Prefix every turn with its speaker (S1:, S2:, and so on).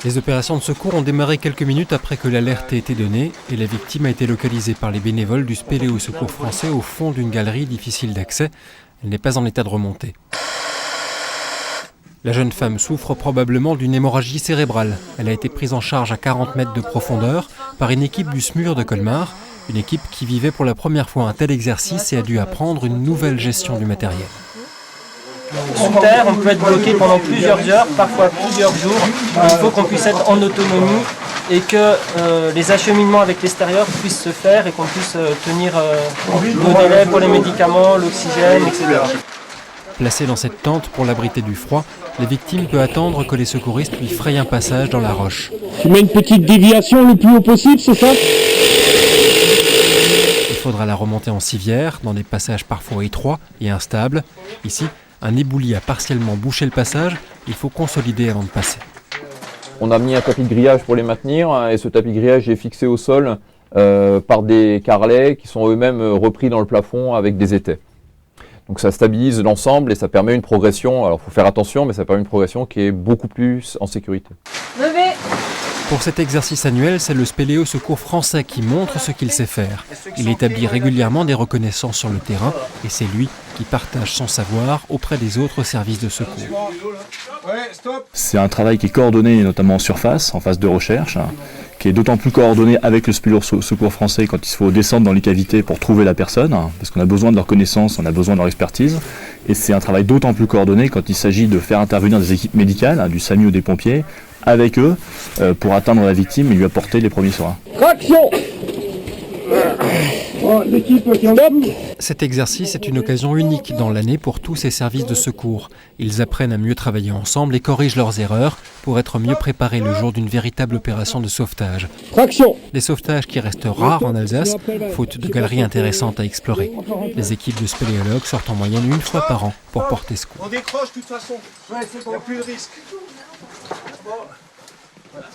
S1: Les opérations de secours ont démarré quelques minutes après que l'alerte ait été donnée et la victime a été localisée par les bénévoles du Spéléo Secours Français au fond d'une galerie difficile d'accès. Elle n'est pas en état de remonter. La jeune femme souffre probablement d'une hémorragie cérébrale. Elle a été prise en charge à 40 mètres de profondeur par une équipe du SMUR de Colmar, une équipe qui vivait pour la première fois un tel exercice et a dû apprendre une nouvelle gestion du matériel.
S2: Sous terre, on peut être bloqué pendant plusieurs heures, parfois plusieurs jours. Il faut qu'on puisse être en autonomie et que les acheminements avec l'extérieur puissent se faire et qu'on puisse tenir nos délais pour les médicaments, l'oxygène, etc.
S1: Placée dans cette tente pour l'abriter du froid, la victime peut attendre que les secouristes lui frayent un passage dans la roche.
S3: Tu mets une petite déviation le plus haut possible, c'est ça ?
S1: Il faudra la remonter en civière, dans des passages parfois étroits et instables. Ici, un éboulis a partiellement bouché le passage, il faut consolider avant de passer.
S4: On a mis un tapis de grillage pour les maintenir et ce tapis de grillage est fixé au sol par des carrelets qui sont eux-mêmes repris dans le plafond avec des étais. Donc ça stabilise l'ensemble et ça permet une progression, alors il faut faire attention, mais ça permet une progression qui est beaucoup plus en sécurité.
S5: Levez.
S1: Pour cet exercice annuel, c'est le Spéléo Secours Français qui montre ce qu'il sait faire. Il établit régulièrement des reconnaissances sur le terrain et c'est lui qui partage son savoir auprès des autres services de secours.
S6: C'est un travail qui est coordonné notamment en surface, en phase de recherche, qui est d'autant plus coordonné avec le Spéléo Secours Français quand il faut descendre dans les cavités pour trouver la personne, parce qu'on a besoin de leur connaissance, on a besoin de leur expertise. Et c'est un travail d'autant plus coordonné quand il s'agit de faire intervenir des équipes médicales, du SAMU ou des pompiers, avec eux, pour atteindre la victime et lui apporter les premiers soins.
S3: Traction !
S1: Cet exercice est une occasion unique dans l'année pour tous ces services de secours. Ils apprennent à mieux travailler ensemble et corrigent leurs erreurs pour être mieux préparés le jour d'une véritable opération de sauvetage.
S3: Traction !
S1: Des sauvetages qui restent rares en Alsace, faute de galeries intéressantes à explorer. Les équipes de spéléologues sortent en moyenne une fois par an pour porter secours.
S7: On décroche de toute façon, il n'y a plus de risque. Bon. Voilà.